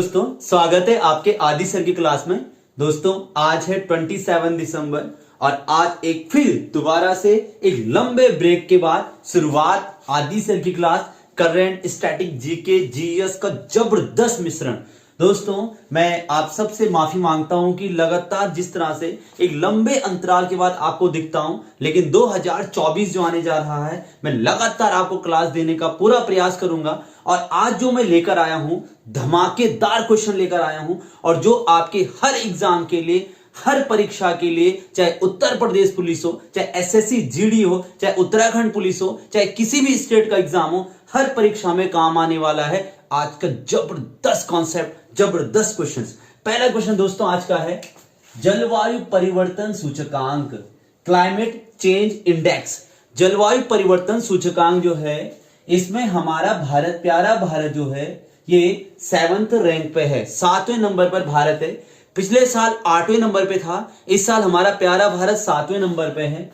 दोस्तों स्वागत है आपके आदि सर की क्लास में। दोस्तों आज है 27 दिसंबर और आज एक फिर दोबारा से एक लंबे ब्रेक के बाद शुरुआत आदि सर की class current static GK GS का जबरदस्त मिश्रण। दोस्तों मैं आप सबसे माफी मांगता हूं कि लगातार जिस तरह से एक लंबे अंतराल के बाद आपको दिखता हूं, लेकिन 2024 जो आने जा रहा है मैं लगातार आपको क्लास देने का पूरा प्रयास करूंगा। और आज जो मैं लेकर आया हूं धमाकेदार क्वेश्चन लेकर आया हूं, और जो आपके हर एग्जाम के लिए, हर परीक्षा के लिए, चाहे उत्तर प्रदेश पुलिस हो, चाहे एसएससी जीडी हो, चाहे उत्तराखंड पुलिस हो, चाहे किसी भी स्टेट का एग्जाम हो, हर परीक्षा में काम आने वाला है आज का जबरदस्त कॉन्सेप्ट, जबरदस्त क्वेश्चंस। पहला क्वेश्चन दोस्तों आज का है जलवायु परिवर्तन सूचकांक, क्लाइमेट चेंज इंडेक्स। जलवायु परिवर्तन सूचकांक जो है इसमें हमारा भारत, प्यारा भारत जो है ये 7th रैंक पे है, 7वें नंबर पर भारत है। पिछले साल 8वें नंबर पे था, इस साल हमारा प्यारा भारत 7वें नंबर पे है।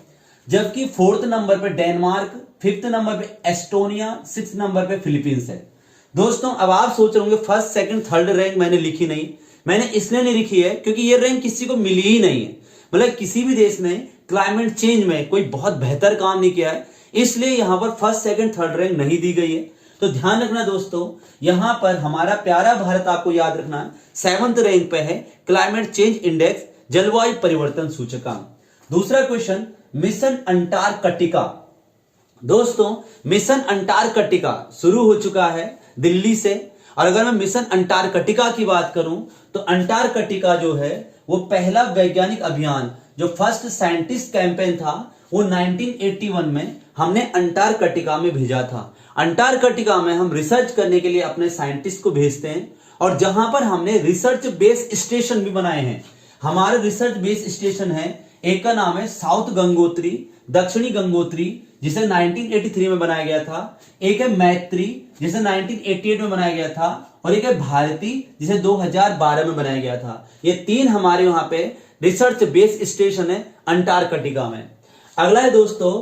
जबकि 4th नंबर पे डेनमार्क, 5th नंबर पे एस्टोनिया, 6th नंबर पे फिलीपींस है। दोस्तों अब आप सोच रहे होंगे फर्स्ट सेकंड थर्ड रैंक मैंने लिखी नहीं, मैंने इसलिए नहीं लिखी है क्योंकि ये रैंक किसी को मिली ही नहीं है। मतलब किसी भी देश ने क्लाइमेट चेंज में कोई बहुत बेहतर काम नहीं किया है, इसलिए यहां पर फर्स्ट सेकंड थर्ड रैंक नहीं दी गई है। तो ध्यान रखना दोस्तों, यहां पर हमारा प्यारा भारत आपको याद रखना 7th रैंक पे है, क्लाइमेट चेंज इंडेक्स, जलवायु परिवर्तन सूचकांक। दूसरा क्वेश्चन मिशन अंटार्कटिका। दोस्तों मिशन अंटार्कटिका शुरू हो चुका है दिल्ली से, और अगर मैं मिशन अंटार्कटिका की बात करूं तो अंटार्कटिका जो है वो पहला वैज्ञानिक अभियान, जो फर्स्ट साइंटिस्ट कैंपेन था वो 1981 में हमने अंटार्कटिका में भेजा था। अंटार्कटिका में हम रिसर्च करने के लिए अपने साइंटिस्ट को भेजते हैं, और जहां पर हमने रिसर्च बेस स्टेशन भी बनाए हैं। हमारे रिसर्च बेस स्टेशन है, एक का नाम है साउथ गंगोत्री, दक्षिणी गंगोत्री, जिसे 1983 में बनाया गया था। एक है मैत्री, जिसे 1988 में बनाया गया था, और एक है भारती, जिसे 2012 में बनाया गया था। ये तीन हमारे वहां पे रिसर्च बेस स्टेशन है अंटार्कटिका में। अगला है दोस्तों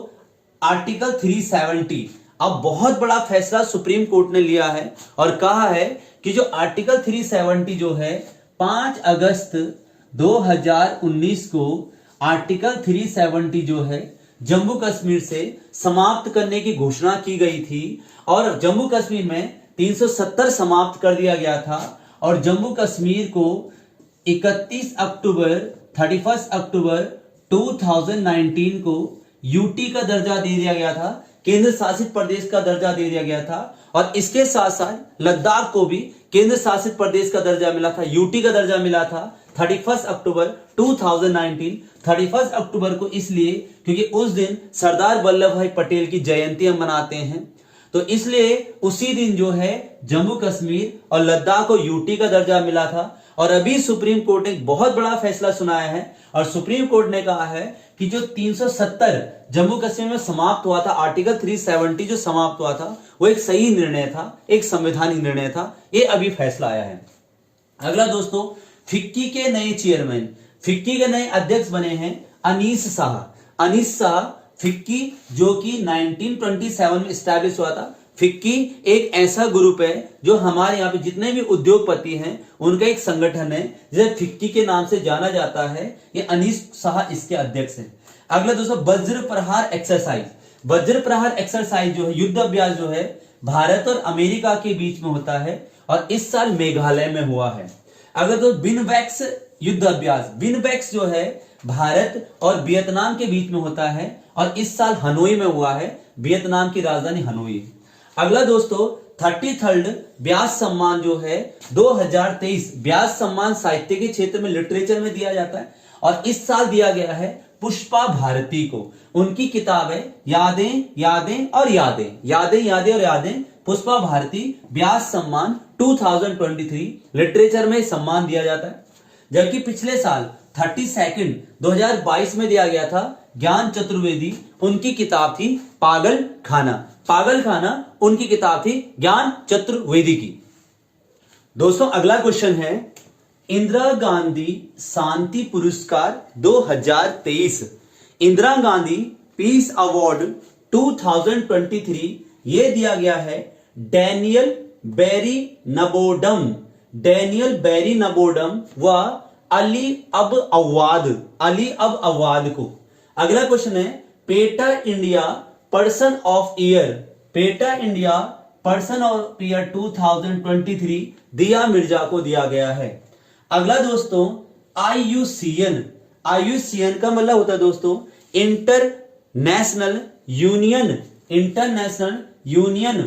आर्टिकल 370। अब बहुत बड़ा फैसला सुप्रीम कोर्ट ने लिया है और कहा है कि जो आर्टिकल 370 जो है 5 अगस्त 2019 को आर्टिकल 370 जो है जम्मू कश्मीर से समाप्त करने की घोषणा की गई थी, और जम्मू कश्मीर में 370 समाप्त कर दिया गया था, और जम्मू कश्मीर को 31 अक्टूबर 2019 को यूटी का दर्जा दे दिया गया था, केंद्र शासित प्रदेश का दर्जा दे दिया गया था। और इसके साथ साथ लद्दाख को भी केंद्र शासित प्रदेश का दर्जा मिला था, यूटी का दर्जा मिला था 31 अक्टूबर 2019। 31 अक्टूबर को इसलिए क्योंकि उस दिन सरदार वल्लभ भाई पटेल की जयंती हम मनाते हैं, तो इसलिए उसी दिन जो है जम्मू कश्मीर और लद्दाख को यूटी का दर्जा मिला था। और अभी सुप्रीम कोर्ट ने एक बहुत बड़ा फैसला सुनाया है, और सुप्रीम कोर्ट ने कहा है कि जो 370 जम्मू कश्मीर में समाप्त हुआ था, आर्टिकल 370 जो समाप्त हुआ था, वो एक सही निर्णय था, एक संवैधानिक निर्णय था। ये अभी फैसला आया है। अगला दोस्तों फिक्की के नए चेयरमैन, फिक्की के नए अध्यक्ष बने हैं अनीस शाह। अनीस शाह फिक्की जो कि 1927 में स्टैब्लिश हुआ था। फिक्की एक ऐसा ग्रुप है जो हमारे यहाँ पे जितने भी उद्योगपति हैं उनका एक संगठन है, जिसे फिक्की के नाम से जाना जाता है। ये अनीस शाह इसके अध्यक्ष हैं। अगला दोस्तों वज्र प्रहार एक्सरसाइज। वज्र प्रहार एक्सरसाइज जो है, युद्ध अभ्यास जो है, भारत और अमेरिका के बीच में होता है, और इस साल मेघालय में हुआ है। अगर तो विनवैक्स युद्ध अभ्यास, विनवैक्स जो है भारत और वियतनाम के बीच में होता है, और इस साल हनोई में हुआ है, वियतनाम की राजधानी हनोई। अगला दोस्तों 33rd व्यास सम्मान जो है 2023 व्यास सम्मान साहित्य के क्षेत्र में, लिटरेचर में दिया जाता है, और इस साल दिया गया है पुष्पा भारती को। उनकी किताब है यादें यादें और यादें, यादें यादें और यादें, पुष्पा भारती व्यास सम्मान 2023 लिटरेचर में सम्मान दिया जाता है। जबकि पिछले साल 32 2022 में दिया गया था ज्ञान चतुर्वेदी, उनकी किताब थी पागल खाना। पागल खाना उनकी किताब थी ज्ञान चतुर्वेदी की। दोस्तों अगला क्वेश्चन है इंदिरा गांधी शांति पुरस्कार 2023। इंदिरा गांधी पीस अवार्ड 2023 ये दिया गया है डैनियल बेरी नबोडम। डैनियल बैरी नबोडम व अली अब अवाद को। अगला क्वेश्चन है PETA India person of year 2023 दिया मिर्जा को दिया गया है। अगला दोस्तों आईयूसीएन का मतलब होता है दोस्तों international union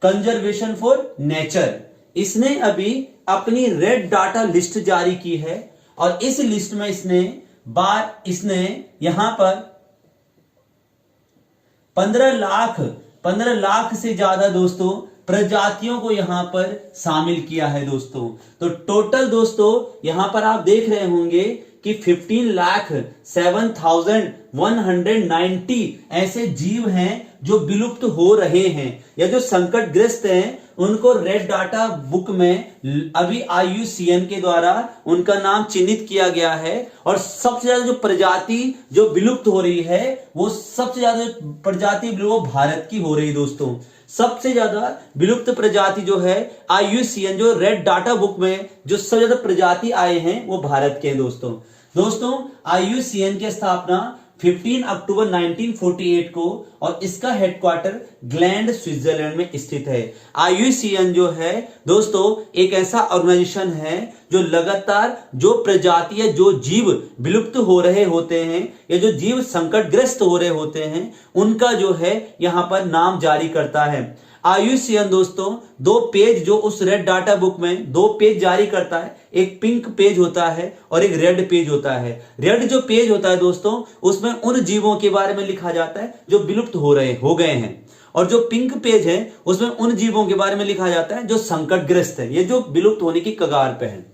conservation for nature. इसने अभी अपनी रेड डाटा लिस्ट जारी की है और इस लिस्ट में इसने यहां पर 15 लाख से ज्यादा दोस्तों प्रजातियों को यहां पर शामिल किया है दोस्तों। तो टोटल दोस्तों यहां पर आप देख रहे होंगे कि 15,07,190 ऐसे जीव हैं जो विलुप्त हो रहे हैं या जो संकटग्रस्त हैं। उनको रेड डाटा बुक में अभी आईयूसीएन के द्वारा उनका नाम चिन्हित किया गया है। और सबसे ज्यादा जो प्रजाति जो विलुप्त हो रही है वो सबसे ज्यादा प्रजाति वो भारत की हो रही है दोस्तों। सबसे ज्यादा विलुप्त प्रजाति जो है आईयूसीएन जो रेड डाटा बुक में जो सबसे ज्यादा प्रजाति आए हैं वो भारत के हैं दोस्तों आईयूसीएन की स्थापना 15 अक्टूबर 1948 को और इसका हेडक्वार्टर ग्लैंड स्विट्जरलैंड में स्थित है। आईयूसीएन जो है दोस्तों एक ऐसा ऑर्गेनाइजेशन है जो लगातार जो प्रजाति या जो जीव विलुप्त हो रहे होते हैं या जो जीव संकटग्रस्त हो रहे होते हैं उनका जो है यहां पर नाम जारी करता है। आईयूसीएन दोस्तों 2 पेज जो उस रेड डाटा बुक में 2 पेज जारी करता है। एक पिंक पेज होता है और एक रेड पेज होता है। रेड जो पेज होता है दोस्तों उसमें उन जीवों के बारे में लिखा जाता है जो विलुप्त हो गए हैं और जो पिंक पेज है उसमें उन जीवों के बारे में लिखा जाता है जो संकटग्रस्त है, ये जो विलुप्त होने की कगार पे है।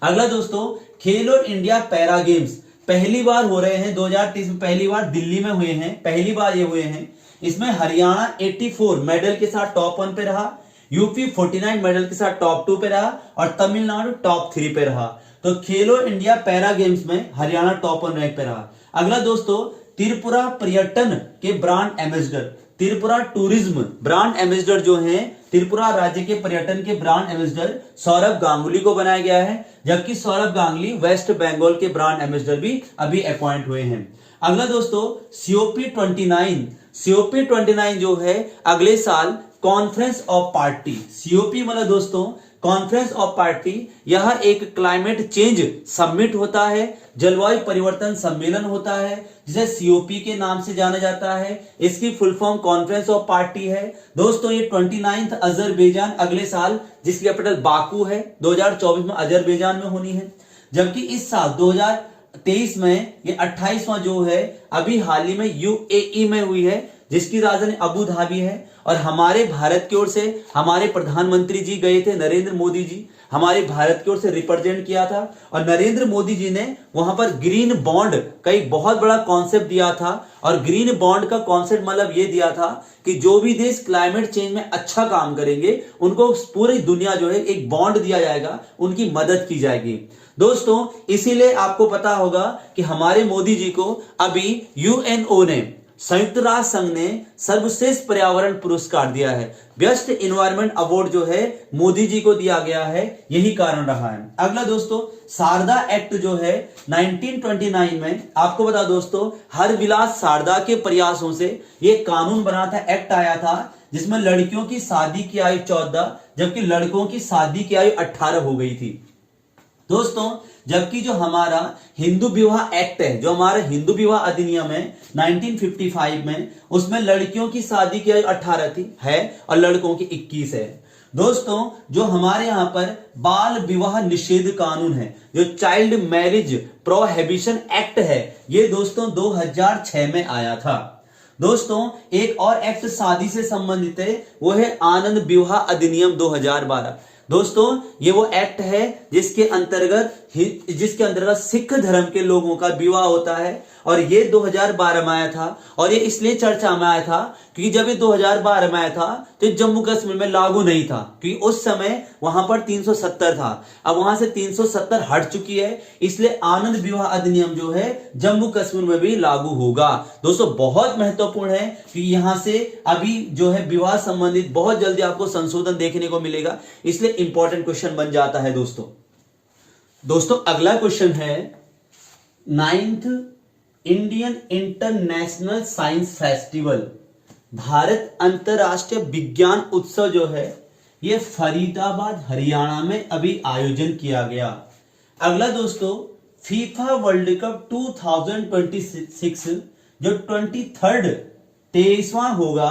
अगला दोस्तों खेलो इंडिया पैरा गेम्स पहली बार हो रहे हैं 2023 में, पहली बार दिल्ली में हुए हैं, पहली बार ये हुए हैं। इसमें हरियाणा 84 मेडल के साथ टॉप 1 पे रहा, यूपी 49 मेडल के साथ टॉप 2 पे रहा और तमिलनाडु टॉप 3 पे रहा। तो खेलो इंडिया पैरा गेम्स में हरियाणा टॉप 1 रैंक पे रहा। अगला दोस्तों त्रिपुरा पर्यटन के brand ambassador, Tripura tourism brand ambassador जो हैं त्रिपुरा राज्य के पर्यटन के ब्रांड एम्बेसडर सौरभ गांगुली को बनाया गया है, जबकि सौरभ गांगुली वेस्ट बंगाल के ब्रांड एम्बेसडर भी अभी अपॉइंट हुए हैं। अगला दोस्तों सीओपी 29 जो है अगले साल कॉन्फ्रेंस ऑफ पार्टी, सीओपी मतलब दोस्तों कॉन्फ्रेंस ऑफ पार्टी, यह एक क्लाइमेट चेंज समिट होता है, जलवायु परिवर्तन सम्मेलन होता है जिसे सीओपी के नाम से जाना जाता है। इसकी full form conference of party है दोस्तों। ये 29 अजरबैजान अगले साल जिसकी कैपिटल बाकू है 2024 में अजरबैजान में होनी है, जबकि इस साल 2023 में ये 28वां जो है अभी हाल ही में यूएई में हुई है जिसकी राजधानी अबू धाबी है। और हमारे भारत की ओर से हमारे प्रधानमंत्री जी गए थे, नरेंद्र मोदी जी हमारे भारत की ओर से रिप्रेजेंट किया था और नरेंद्र मोदी जी ने वहां पर ग्रीन बॉन्ड का एक बहुत बड़ा कॉन्सेप्ट दिया था। और ग्रीन बॉन्ड का कॉन्सेप्ट मतलब ये दिया था कि जो भी देश क्लाइमेट चेंज में अच्छा काम करेंगे उनको पूरी दुनिया जो है एक बॉन्ड दिया जाएगा, उनकी मदद की जाएगी दोस्तों। इसीलिए आपको पता होगा कि हमारे मोदी जी को अभी यूएनओ ने, संयुक्त राष्ट्र संघ ने सर्वश्रेष्ठ पर्यावरण पुरस्कार दिया है। बेस्ट इन्वायरमेंट अवार्ड जो है मोदी जी को दिया गया है, यही कारण रहा है। अगला दोस्तों शारदा एक्ट जो है 1929 में, आपको बता दोस्तों हरविलास शारदा के प्रयासों से ये कानून बना था, एक्ट आया था जिसमें लड़कियों की शादी की आयु 14 जबकि लड़कों की शादी की आयु 18 हो गई थी दोस्तों। जबकि जो हमारा हिंदू विवाह एक्ट है, जो हमारा हिंदू विवाह अधिनियम है 1955 में, उसमें लड़कियों की शादी की आयु 18 थी है और लड़कों की 21 है दोस्तों। जो हमारे यहाँ पर बाल विवाह निषेध कानून है, जो चाइल्ड मैरिज प्रोहिबिशन एक्ट है, ये दोस्तों 2006 में आया था दोस्तों। एक और एक्ट शादी से संबंधित है, वो है आनंद विवाह अधिनियम 2012 दोस्तों। ये वो एक्ट है जिसके अंतर्गत सिख धर्म के लोगों का विवाह होता है और ये 2012 में आया था। और ये इसलिए चर्चा में आया था क्योंकि जब ये 2012 में आया था तो जम्मू कश्मीर में लागू नहीं था, क्योंकि उस समय वहां पर 370 था। अब वहां से 370 हट चुकी है, इसलिए आनंद विवाह अधिनियम जो है जम्मू कश्मीर में भी लागू होगा दोस्तों। बहुत महत्वपूर्ण है कि यहां से अभी जो है विवाह संबंधित बहुत जल्दी आपको संशोधन देखने को मिलेगा, इसलिए इंपॉर्टेंट क्वेश्चन बन जाता है दोस्तों अगला क्वेश्चन है 9th Indian international science festival, Bharat अंतरराष्ट्रीय विज्ञान उत्सव जो है ये फरीदाबाद हरियाणा में अभी आयोजन किया गया। अगला दोस्तों फीफा वर्ल्ड कप 2026 जो 23वां होगा,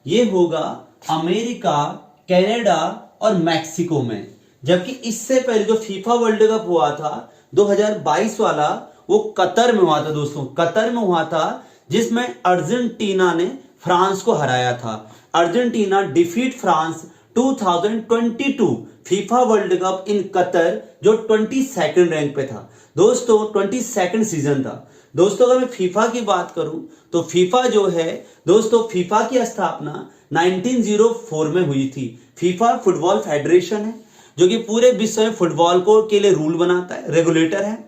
ये होगा अमेरिका, कनाडा और मैक्सिको में। जबकि इससे पहले जो फीफा वर्ल्ड कप हुआ था 2022 वाला, वो कतर में हुआ था दोस्तों, कतर में हुआ था, जिसमें अर्जेंटीना ने फ्रांस को हराया था। Argentina defeat France 2022 FIFA world cup in Qatar, जो 22nd रैंक पे था दोस्तों, 22nd सीजन था दोस्तों। अगर मैं फीफा की बात करूं तो फीफा जो है दोस्तों, फीफा की स्थापना 1904 में हुई थी। फीफा फुटबॉल फेडरेशन है जो कि पूरे विश्व में फुटबॉल को के लिए रूल बनाता है, रेगुलेटर है,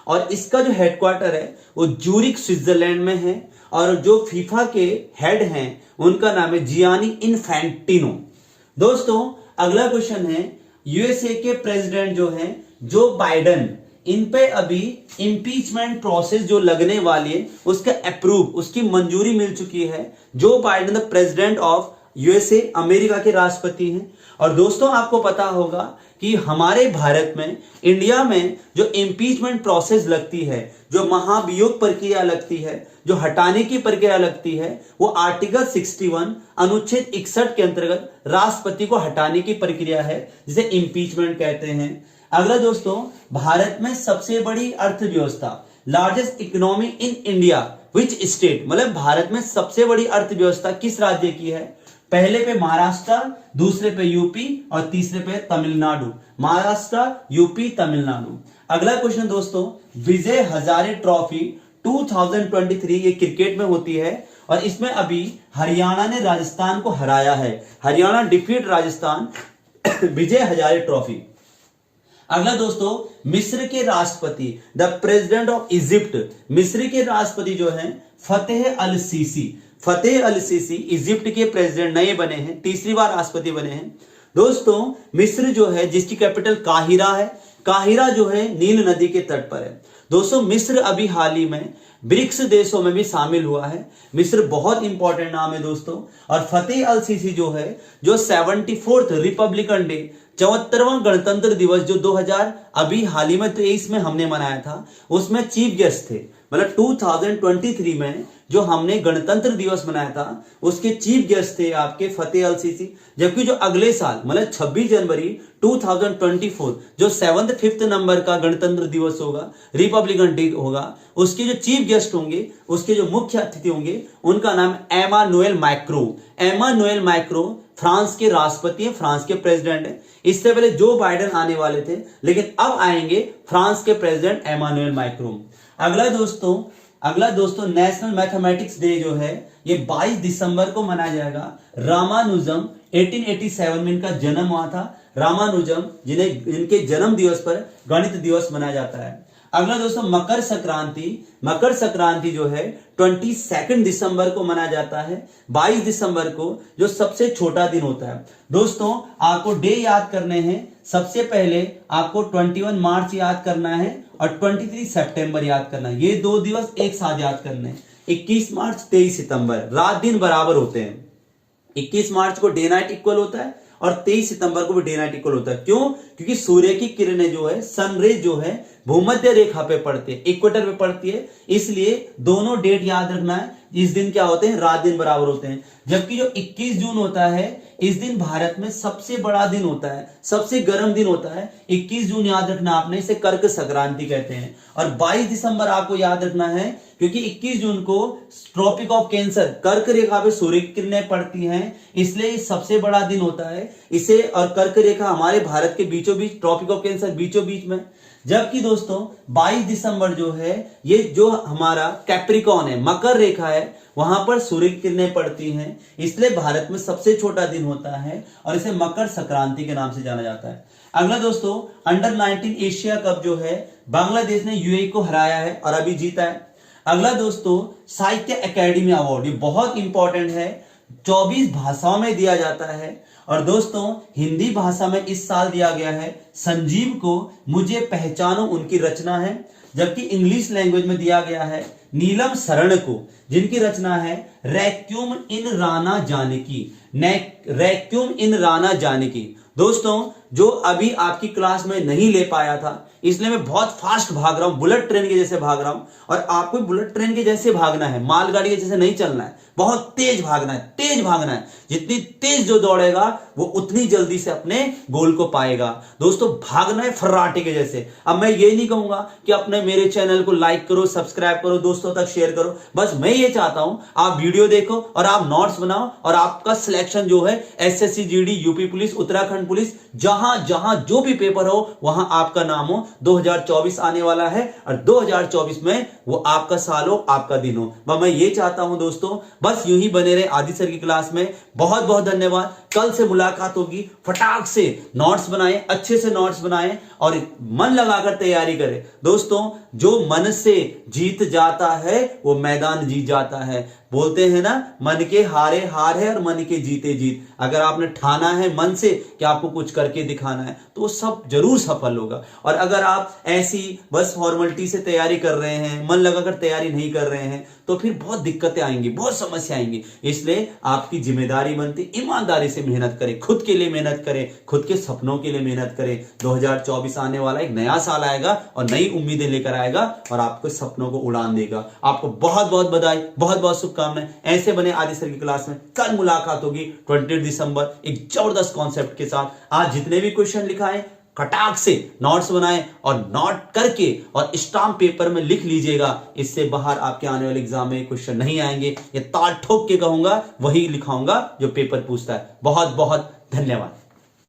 और इसका जो हेडक्वार्टर है वो जूरिक स्विट्जरलैंड में है। और जो फीफा के हेड हैं उनका नाम है जियानी इन्फैंटिनो। दोस्तों अगला क्वेश्चन है यूएसए के प्रेसिडेंट जो हैं जो बाइडेन, इन पे अभी इंपीचमेंट प्रोसेस जो लगने वाली है उसका अप्रूव, उसकी मंजूरी मिल चुकी है। Joe Biden the president of USA, America के राष्ट्रपति हैं। और दोस्तों आपको पता होगा कि हमारे भारत में, इंडिया में जो इंपीचमेंट प्रोसेस लगती है, जो महाभियोग प्रक्रिया लगती है, जो हटाने की प्रक्रिया लगती है, वो आर्टिकल 61 अनुच्छेद 61 के अंतर्गत राष्ट्रपति को हटाने की प्रक्रिया है, जिसे इंपीचमेंट कहते हैं। अगला दोस्तों भारत में सबसे बड़ी अर्थव्यवस्था, largest economy in India which state, मतलब भारत में सबसे बड़ी अर्थव्यवस्था किस राज्य की है? पहले पे महाराष्ट्र, दूसरे पे यूपी और तीसरे पे तमिलनाडु। महाराष्ट्र, यूपी, तमिलनाडु। अगला क्वेश्चन दोस्तों विजय हजारे ट्रॉफी 2023 ये क्रिकेट में होती है और इसमें अभी हरियाणा ने राजस्थान को हराया है। Haryana defeat Rajasthan Vijay Hazare trophy. अगला दोस्तों मिस्र के राष्ट्रपति, द प्रेसिडेंट ऑफ इजिप्ट, मिस्र के राष्ट्रपति जो हैं फतेह अल सीसी। फतेह अल सीसी इजिप्ट के प्रेसिडेंट नए बने हैं, तीसरी बार राष्ट्रपति बने हैं। दोस्तों मिस्र जो है जिसकी कैपिटल काहिरा है, काहिरा जो है नील नदी के तट पर है। दोस्तों मिस्र अभी हाल ही में ब्रिक्स देशों में भी शामिल हुआ है। मिस्र बहुत इंपॉर्टेंट नाम है दोस्तों। और फतेह अल सीसी जो है, जो 74th रिपब्लिकन डे, 74वां गणतंत्र दिवस जो 2000 अभी हाल ही में 23 में हमने मनाया था, उसमें चीफ गेस्ट थे। मतलब 2023 में जो हमने गणतंत्र दिवस मनाया था उसके चीफ गेस्ट थे आपके फतेह अल सीसी। जबकि जो अगले साल मतलब 26 जनवरी 2024 जो 7th 5th नंबर का गणतंत्र दिवस होगा, रिपब्लिकन डे होगा, उसके जो चीफ गेस्ट होंगे, उसके जो मुख्य अतिथि होंगे, उनका नाम Emmanuel macro. Emmanuel macro France के राष्ट्रपति हैं, फ्रांस के प्रेसिडेंट हैं। इससे पहले जो बाइडेन आने वाले थे, लेकिन अब आएंगे फ्रांस के प्रेसिडेंट एमानुएल मैक्रो। अगला दोस्तों नेशनल मैथमेटिक्स डे जो है ये 22 दिसंबर को मनाया जाएगा। रामानुजम 1887 में इनका जन्म हुआ था। रामानुजम जिन्हें इनके जन्म दिवस पर गणित दिवस मनाया जाता है। अगला दोस्तों मकर संक्रांति। मकर संक्रांति जो है 22 दिसंबर को मनाया जाता है। 22 दिसंबर को जो सबसे छोटा दिन होता है। दोस्तों आपको डे याद करने हैं। सबसे पहले आपको 21 मार्च याद करना है और 23 सितंबर याद करना है। ये दो दिवस एक साथ याद करने हैं। 21 मार्च 23 सितंबर रात दिन बराबर होते हैं। 21 मार्च को डे नाइट इक्वल होता है और 23 सितंबर को भी डे नाइट इक्वल होता है। क्यों? क्योंकि सूर्य की किरणें जो है, सनरेज जो है, भूमध्य रेखा पे पड़ती है, इक्वेटर पे पड़ती है। इसलिए दोनों डेट याद रखना है। इस दिन क्या होते हैं? रात दिन बराबर होते हैं। जबकि जो 21 जून होता है, इस दिन भारत में सबसे बड़ा दिन होता है, सबसे गर्म दिन होता है। 21 जून याद रखना आपने, इसे कर्क संक्रांति कहते हैं। और 22 दिसंबर आपको याद रखना है क्योंकि 21 जून को ट्रॉपिक ऑफ कैंसर, कर्क रेखा पे सूर्य की किरणें पड़ती हैं, इसलिए ये सबसे बड़ा दिन होता है इसे। और कर्क रेखा हमारे भारत के बीचों बीच, ट्रॉपिक ऑफ कैंसर बीचों बीच में। जबकि दोस्तों 22 दिसंबर जो है, ये जो हमारा कैप्रिकॉन है, मकर रेखा है, वहां पर सूर्य की किरणें पड़ती हैं, इसलिए भारत में सबसे छोटा दिन होता है और इसे मकर संक्रांति के नाम से जाना जाता है। अगला दोस्तों अंडर 19 एशिया कप जो है, बांग्लादेश ने यूएई को हराया है और अभी जीता है। अगला दोस्तों साहित्य अकेडमी अवार्ड, ये बहुत इंपॉर्टेंट है। 24 भाषाओं में दिया जाता है। और दोस्तों हिंदी भाषा में इस साल दिया गया है संजीव को मुझे पहचानो उनकी रचना है, जबकि इंग्लिश लैंग्वेज में दिया गया है नीलम शरण को, जिनकी रचना है रैक्यूम इन राना जानकी, रैक्यूम इन राना जानकी। दोस्तों जो अभी आपकी क्लास में नहीं ले पाया था, इसलिए मैं बहुत फास्ट भाग रहा हूं, बुलेट ट्रेन के जैसे भाग रहा हूं, और आपको बुलेट ट्रेन के जैसे भागना है, मालगाड़ी के जैसे नहीं चलना है, बहुत तेज भागना है, तेज भागना है। जितनी तेज जो दौड़ेगा वो उतनी जल्दी से अपने गोल को पाएगा। दोस्तों भागना है फर्राटे के जैसे। अब मैं ये नहीं कहूंगा कि अपने मेरे चैनल को लाइक करो, सब्सक्राइब करो, दोस्तों तक शेयर करो, बस मैं ये चाहता हूं आप वीडियो देखो और आप नोट्स बनाओ और आपका सिलेक्शन जो है SSC GD, UP police, Uttarakhand police, जहां जहां जो भी पेपर हो वहां आपका नाम हो। 2024 आने वाला है और 2024 में वो आपका साल हो, आपका दिन हो। मैं ये चाहता हूं दोस्तों, बस यूं ही बने रहे आदि सर की क्लास में। बहुत बहुत धन्यवाद। कल से मुलाकात होगी, फटाक से नोट्स बनाएं, अच्छे से नोट्स बनाएं और मन लगाकर तैयारी करें। दोस्तों जो मन से जीत जाता है वो मैदान जीत जाता है। बोलते हैं ना, मन के हारे हार है और मन के जीते जीत। अगर आपने ठाना है मन से कि आपको कुछ करके दिखाना है तो वो सब जरूर सफल होगा। और अगर आप ऐसी बस फॉर्मेलिटी से तैयारी कर रहे हैं, मन लगाकर तैयारी नहीं कर रहे हैं, तो फिर बहुत दिक्कतें आएंगी, बहुत समस्या आएंगी। इसलिए आपकी जिम्मेदारी बनती ईमानदारी से मेहनत करें, खुद के लिए मेहनत करें, खुद के सपनों के लिए मेहनत करें। 2024 आने वाला एक नया साल आएगा और नई उम्मीदें लेकर आएगा और आपके सपनों को उड़ान देगा। आपको बहुत बहुत बधाई, बहुत बहुत शुभकामनाएं। ऐसे बने आदि सर की क्लास में। कल मुलाकात होगी 20 दिसंबर एक जबरदस्त कॉन्सेप्ट के साथ। आज जितने भी क्वेश्चन लिखा है खटाक से नोट्स बनाएं और नोट करके और स्टाम्प पेपर में लिख लीजिएगा। इससे बाहर आपके आने वाले एग्जाम में क्वेश्चन नहीं आएंगे। ये ताल ठोक के कहूंगा, वही लिखाऊंगा जो पेपर पूछता है। बहुत बहुत धन्यवाद।